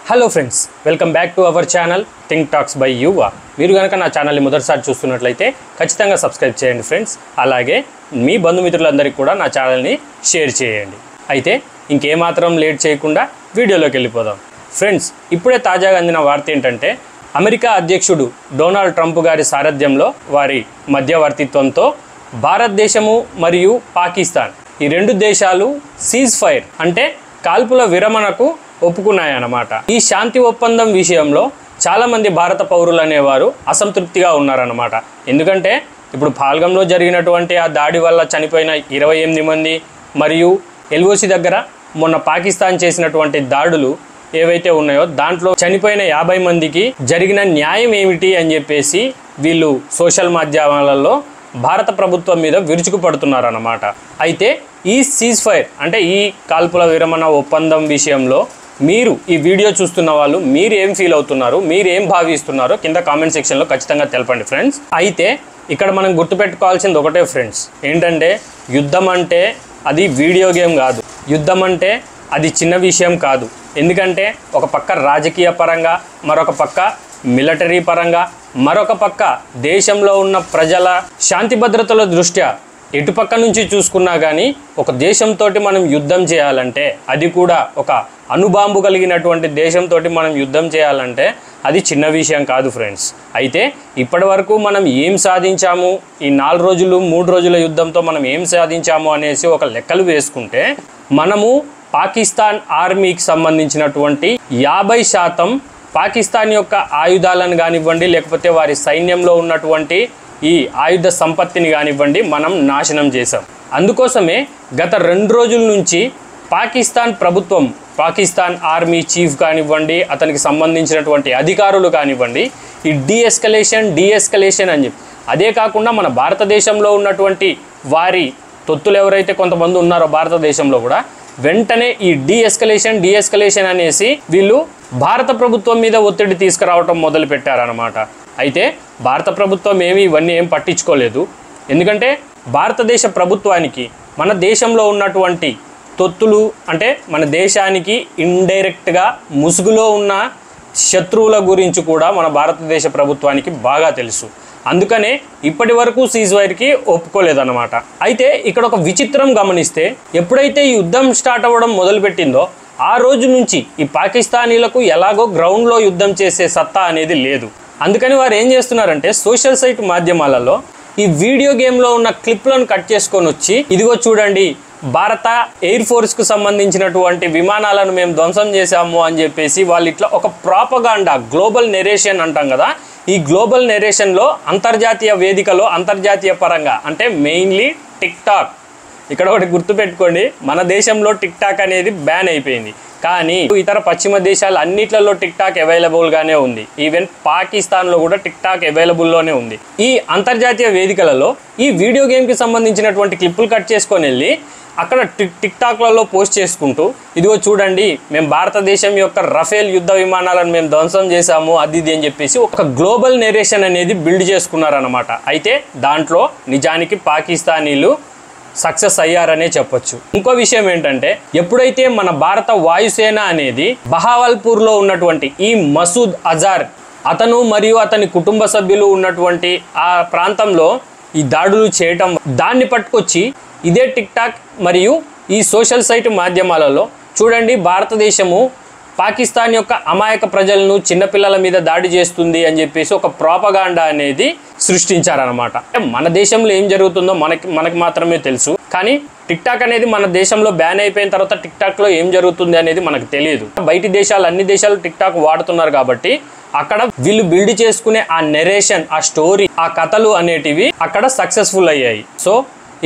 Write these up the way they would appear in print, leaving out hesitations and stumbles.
Hello friends, welcome back to our channel think talks by యువ. మీరు కనుక నా ఛానల్ని మొదటిసారి చూస్తున్నట్లయితే ఖచ్చితంగా సబ్స్క్రైబ్ చేయండి ఫ్రెండ్స్. అలాగే మీ బంధుమిత్రులందరికీ కూడా నా ఛానల్ని షేర్ చేయండి. అయితే ఇంకేమాత్రం లేట్ చేయకుండా వీడియోలోకి వెళ్ళిపోదాం. ఫ్రెండ్స్, ఇప్పుడే తాజాగా అందిన వార్త ఏంటంటే అమెరికా అధ్యక్షుడు డొనాల్డ్ ట్రంప్ గారి సారథ్యంలో వారి మధ్యవర్తిత్వంతో భారతదేశము మరియు పాకిస్తాన్ ఈ రెండు దేశాలు సీజ్ ఫైర్ అంటే కాల్పుల విరమణకు ఒప్పుకున్నాయన్నమాట. ఈ శాంతి ఒప్పందం విషయంలో చాలామంది భారత పౌరులు అనేవారు అసంతృప్తిగా ఉన్నారన్నమాట. ఎందుకంటే ఇప్పుడు పాల్గంలో జరిగినటువంటి ఆ దాడి వల్ల చనిపోయిన 28 మంది మరియు ఎల్ఓసి దగ్గర మొన్న పాకిస్తాన్ చేసినటువంటి దాడులు ఏవైతే ఉన్నాయో దాంట్లో చనిపోయిన 50 మందికి జరిగిన న్యాయం ఏమిటి అని చెప్పేసి వీళ్ళు సోషల్ మాధ్యమాలలో భారత ప్రభుత్వం మీద విరుచుకుపడుతున్నారన్నమాట. అయితే ఈ సీజ్ ఫైర్ అంటే ఈ కాల్పుల విరమణ ఒప్పందం విషయంలో మీరు ఈ వీడియో చూస్తున్న వాళ్ళు మీరు ఏం ఫీల్ అవుతున్నారు, మీరు ఏం భావిస్తున్నారో కింద కామెంట్ సెక్షన్లో ఖచ్చితంగా తెలపండి ఫ్రెండ్స్. అయితే ఇక్కడ మనం గుర్తుపెట్టుకోవాల్సింది ఒకటే ఫ్రెండ్స్, ఏంటంటే యుద్ధం అంటే అది వీడియో గేమ్ కాదు, యుద్ధం అంటే అది చిన్న విషయం కాదు. ఎందుకంటే ఒక పక్క రాజకీయ పరంగా, మరొక పక్క మిలిటరీ పరంగా, మరొక పక్క దేశంలో ఉన్న ప్రజల శాంతి భద్రతల దృష్ట్యా ఎటుపక్క నుంచి చూసుకున్నా కానీ ఒక దేశంతో మనం యుద్ధం చేయాలంటే, అది కూడా ఒక అణుబాంబు కలిగినటువంటి దేశంతో మనం యుద్ధం చేయాలంటే అది చిన్న విషయం కాదు ఫ్రెండ్స్. అయితే ఇప్పటి వరకు మనం ఏం సాధించాము, ఈ 4 రోజులు 3 రోజుల యుద్ధంతో మనం ఏం సాధించాము అనేసి ఒక లెక్కలు వేసుకుంటే మనము పాకిస్తాన్ ఆర్మీకి సంబంధించినటువంటి 50% పాకిస్తాన్ యొక్క ఆయుధాలను కానివ్వండి, లేకపోతే వారి సైన్యంలో ఉన్నటువంటి ఈ ఆయుధ సంపత్తిని కానివ్వండి మనం నాశనం చేశాం. అందుకోసమే గత 2 రోజుల నుంచి పాకిస్తాన్ ప్రభుత్వం, పాకిస్తాన్ ఆర్మీ చీఫ్ కానివ్వండి, అతనికి సంబంధించినటువంటి అధికారులు కానివ్వండి, ఈ డీఎస్కలేషన్ అని చెప్పి, అదే కాకుండా మన భారతదేశంలో ఉన్నటువంటి వారి తొత్తులు ఎవరైతే కొంతమంది ఉన్నారో భారతదేశంలో కూడా వెంటనే ఈ డీఎస్కలేషన్ అనేసి వీళ్ళు భారత ప్రభుత్వం మీద ఒత్తిడి తీసుకురావటం మొదలు పెట్టారన్నమాట. అయితే భారత ప్రభుత్వం ఇవన్నీ ఏం పట్టించుకోలేదు. ఎందుకంటే భారతదేశ ప్రభుత్వానికి మన దేశంలో ఉన్నటువంటి తొత్తులు అంటే మన దేశానికి ఇండైరెక్ట్గా ముసుగులో ఉన్న శత్రువుల గురించి కూడా మన భారతదేశ ప్రభుత్వానికి బాగా తెలుసు. అందుకనే ఇప్పటి వరకు సీజ్ ఫైర్కి ఒప్పుకోలేదన్నమాట. అయితే ఇక్కడ ఒక విచిత్రం గమనిస్తే, ఎప్పుడైతే ఈ యుద్ధం స్టార్ట్ అవ్వడం మొదలుపెట్టిందో ఆ రోజు నుంచి ఈ పాకిస్తానీలకు ఎలాగో గ్రౌండ్లో యుద్ధం చేసే సత్తా అనేది లేదు. అందుకని వారు ఏం చేస్తున్నారంటే సోషల్ సైట్ మాధ్యమాలలో ఈ వీడియో గేమ్లో ఉన్న క్లిప్లను కట్ చేసుకొని వచ్చి, ఇదిగో చూడండి భారత ఎయిర్ ఫోర్స్కు సంబంధించినటువంటి విమానాలను మేము ధ్వంసం చేశాము అని చెప్పేసి వాళ్ళు ఇట్లా ఒక ప్రాపగాండా, గ్లోబల్ నెరేషన్ అంటాం కదా, ఈ గ్లోబల్ నెరేషన్లో అంతర్జాతీయ వేదికలో అంతర్జాతీయ పరంగా అంటే మెయిన్లీ టిక్ టాక్, ఇక్కడ ఒకటి గుర్తుపెట్టుకోండి, మన దేశంలో టిక్ టాక్ అనేది బ్యాన్ అయిపోయింది. కానీ ఇతర పశ్చిమ దేశాలు అన్నిట్లలో టిక్ టాక్ అవైలబుల్గానే ఉంది. ఈవెన్ పాకిస్తాన్లో కూడా టిక్ టాక్ అవైలబుల్లోనే ఉంది. ఈ అంతర్జాతీయ వేదికలలో ఈ వీడియో గేమ్కి సంబంధించినటువంటి క్లిప్పులు కట్ చేసుకొని వెళ్ళి అక్కడ టిక్ టాక్లలో పోస్ట్ చేసుకుంటూ, ఇదిగో చూడండి మేము భారతదేశం యొక్క రఫేల్ యుద్ధ విమానాలను మేము ధ్వంసం చేశాము అది ఇది అని చెప్పేసి ఒక గ్లోబల్ నెరేషన్ అనేది బిల్డ్ చేసుకున్నారన్నమాట. అయితే దాంట్లో నిజానికి పాకిస్తానీలు సక్సెస్ అయ్యారనే చెప్పొచ్చు. ఇంకో విషయం ఏంటంటే, ఎప్పుడైతే మన భారత వాయుసేన అనేది బహావల్పూర్లో ఉన్నటువంటి ఈ మసూద్ అజార్ అతను మరియు అతని కుటుంబ సభ్యులు ఉన్నటువంటి ఆ ప్రాంతంలో ఈ దాడులు చేయటం, దాన్ని పట్టుకొచ్చి ఇదే టిక్ టాక్ మరియు ఈ సోషల్ సైట్ మాధ్యమాలలో చూడండి భారతదేశము పాకిస్తాన్ యొక్క అమాయక ప్రజలను, చిన్నపిల్లల మీద దాడి చేస్తుంది అని చెప్పేసి ఒక ప్రాపగాండా అనేది సృష్టించారనమాట. మన దేశంలో ఏం జరుగుతుందో మనకి మాత్రమే తెలుసు. కానీ టిక్ టాక్ అనేది మన దేశంలో బ్యాన్ అయిపోయిన తర్వాత టిక్ టాక్లో ఏం జరుగుతుంది అనేది మనకు తెలియదు. బయటి దేశాలు, అన్ని దేశాలు టిక్ టాక్ వాడుతున్నారు కాబట్టి అక్కడ వీళ్ళు బిల్డ్ చేసుకునే ఆ నెరేషన్, ఆ స్టోరీ, ఆ కథలు అనేటివి అక్కడ సక్సెస్ఫుల్ అయ్యాయి. సో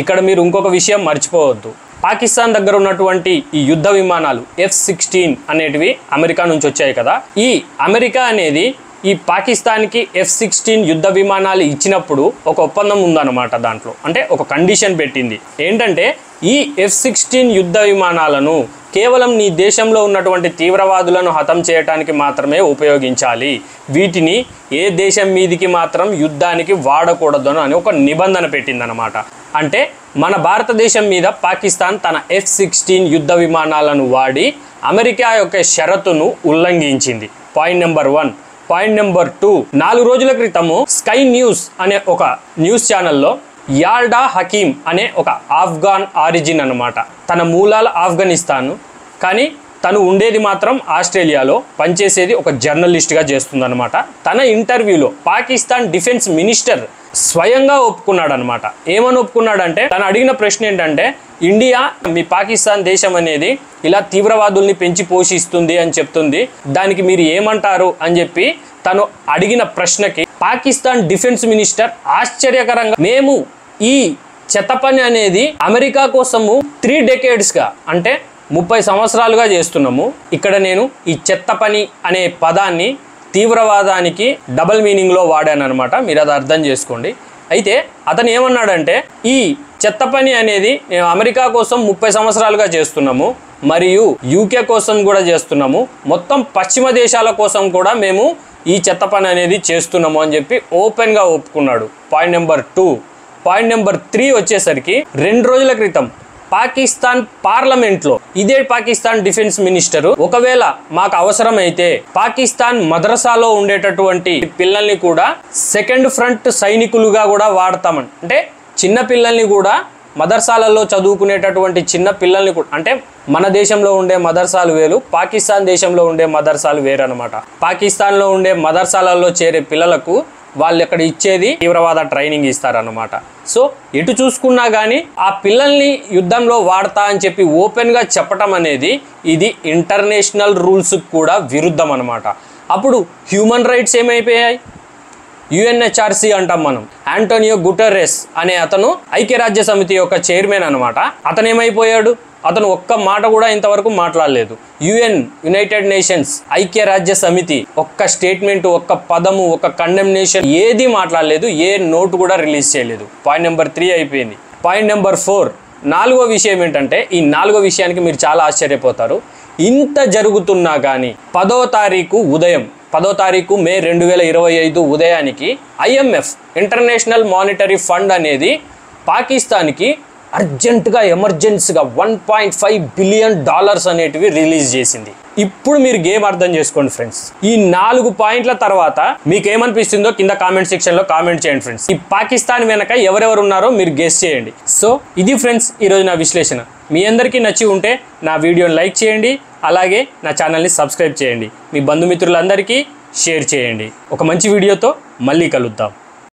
ఇక్కడ మీరు ఇంకొక విషయం మర్చిపోవద్దు, పాకిస్తాన్ దగ్గర ఉన్నటువంటి ఈ యుద్ధ విమానాలు F-16 అనేటివి అమెరికా నుంచి వచ్చాయి కదా. ఈ అమెరికా అనేది ఈ పాకిస్తాన్కి F-16 యుద్ధ విమానాలు ఇచ్చినప్పుడు ఒక ఒప్పందం ఉందన్నమాట. దాంట్లో అంటే ఒక కండిషన్ పెట్టింది ఏంటంటే ఈ F-16 యుద్ధ విమానాలను కేవలం నీ దేశంలో ఉన్నటువంటి తీవ్రవాదులను హతం చేయడానికి మాత్రమే ఉపయోగించాలి, వీటిని ఏ దేశం మీదికి మాత్రం యుద్ధానికి వాడకూడదు అని ఒక నిబంధన పెట్టిందనమాట. అంటే మన భారతదేశం మీద పాకిస్తాన్ తన F-16 యుద్ధ విమానాలను వాడి అమెరికా యొక్క షరతును ఉల్లంఘించింది. Point number 1. పాయింట్ నెంబర్ 2, 4 రోజుల క్రితము స్కై న్యూస్ అనే ఒక న్యూస్ ఛానల్లో యాల్డా హకీమ్ అనే ఒక ఆఫ్ఘాన్ ఆరిజిన్ అనమాట. తన మూలాలు ఆఫ్ఘనిస్తాన్, కానీ తను ఉండేది మాత్రం ఆస్ట్రేలియాలో, పనిచేసేది ఒక జర్నలిస్ట్గా చేస్తుందన్నమాట. తన ఇంటర్వ్యూలో పాకిస్తాన్ డిఫెన్స్ మినిస్టర్ స్వయంగా ఒప్పుకున్నాడు అనమాట. ఏమని ఒప్పుకున్నాడంటే, తను అడిగిన ప్రశ్న ఏంటంటే, ఇండియా మీ పాకిస్తాన్ దేశం అనేది ఇలా తీవ్రవాదుల్ని పెంచి పోషిస్తుంది అని చెప్తుంది, దానికి మీరు ఏమంటారు అని చెప్పి తను అడిగిన ప్రశ్నకి పాకిస్తాన్ డిఫెన్స్ మినిస్టర్ ఆశ్చర్యకరంగా, మేము ఈ చెత్త పని అనేది అమెరికా కోసము 3 డెకేడ్స్గా అంటే 30 సంవత్సరాలుగా చేస్తున్నాము. ఇక్కడ నేను ఈ చెత్త పని అనే పదాన్ని తీవ్రవాదానికి డబల్ మీనింగ్లో వాడాను అనమాట. మీరు అది అర్థం చేసుకోండి. అయితే అతను ఏమన్నాడంటే, ఈ చెత్త పని అనేది మేము అమెరికా కోసం 30 సంవత్సరాలుగా చేస్తున్నాము, మరియు యూకే కోసం కూడా చేస్తున్నాము, మొత్తం పశ్చిమ దేశాల కోసం కూడా మేము ఈ చెత్త పని అనేది చేస్తున్నాము అని చెప్పి ఓపెన్గా ఒప్పుకున్నాడు. Point number 2. పాయింట్ నెంబర్ 3 వచ్చేసరికి 2 రోజుల క్రితం పాకిస్తాన్ పార్లమెంట్లో ఇదే పాకిస్తాన్ డిఫెన్స్ మినిస్టరు, ఒకవేళ మాకు అవసరమైతే పాకిస్తాన్ మద్రసాలో ఉండేటటువంటి పిల్లల్ని కూడా సెకండ్ ఫ్రంట్ సైనికులుగా కూడా వాడతామని, అంటే చిన్న పిల్లల్ని కూడా మదర్సాలలో చదువుకునేటటువంటి చిన్న పిల్లల్ని కూడా, అంటే మన దేశంలో ఉండే మదర్సాలు వేరు, పాకిస్తాన్ దేశంలో ఉండే మదర్సాలు వేరు అనమాట. పాకిస్తాన్లో ఉండే మదర్సాలలో చేరే పిల్లలకు వాళ్ళు ఇక్కడ ఇచ్చేది తీవ్రవాద ట్రైనింగ్ ఇస్తారన్నమాట. సో ఎటు చూసుకున్నా కానీ ఆ పిల్లల్ని యుద్ధంలో వాడతా అని చెప్పి ఓపెన్గా చెప్పటం అనేది ఇది ఇంటర్నేషనల్ రూల్స్కి కూడా విరుద్ధం అనమాట. అప్పుడు హ్యూమన్ రైట్స్ ఏమైపోయాయి? UNHRC అంటాం మనం. ఆంటోనియో గుటెర్రెస్ అనే అతను ఐక్యరాజ్య సమితి యొక్క చైర్మన్ అనమాట. అతను ఏమైపోయాడు? అతను ఒక్క మాట కూడా ఇంతవరకు మాట్లాడలేదు. యునైటెడ్ నేషన్స్ ఐక్యరాజ్య సమితి ఒక్క స్టేట్మెంట్, ఒక్క పదము, ఒక్క కండెమ్నేషన్ ఏది మాట్లాడలేదు, ఏ నోటు కూడా రిలీజ్ చేయలేదు. పాయింట్ నెంబర్ 3 అయిపోయింది. పాయింట్ నెంబర్ 4, 4వ విషయం ఏంటంటే, ఈ 4వ విషయానికి మీరు చాలా ఆశ్చర్యపోతారు. ఇంత జరుగుతున్నా కానీ 10వ తారీఖు ఉదయం, 10వ తారీఖు మే 2025 ఉదయానికి IMF ఇంటర్నేషనల్ మానిటరీ ఫండ్ అనేది పాకిస్తాన్కి అర్జెంటుగా ఎమర్జెన్సీగా $1.5 బిలియన్ అనేటివి రిలీజ్ చేసింది. ఇప్పుడు మీరు గేమ్ అర్థం చేసుకోండి ఫ్రెండ్స్. ఈ 4 పాయింట్ల తర్వాత మీకు ఏమనిపిస్తుందో కింద కామెంట్ సెక్షన్లో కామెంట్ చేయండి ఫ్రెండ్స్. ఈ పాకిస్తాన్ వెనక ఎవరెవరు ఉన్నారో మీరు గెస్ చేయండి. సో ఇది ఫ్రెండ్స్ ఈరోజు నా విశ్లేషణ. మీ అందరికీ నచ్చి ఉంటే నా వీడియోని లైక్ చేయండి, అలాగే నా ఛానల్ని సబ్స్క్రైబ్ చేయండి, మీ బంధుమిత్రులందరికీ షేర్ చేయండి. ఒక మంచి వీడియోతో మళ్ళీ కలుద్దాం.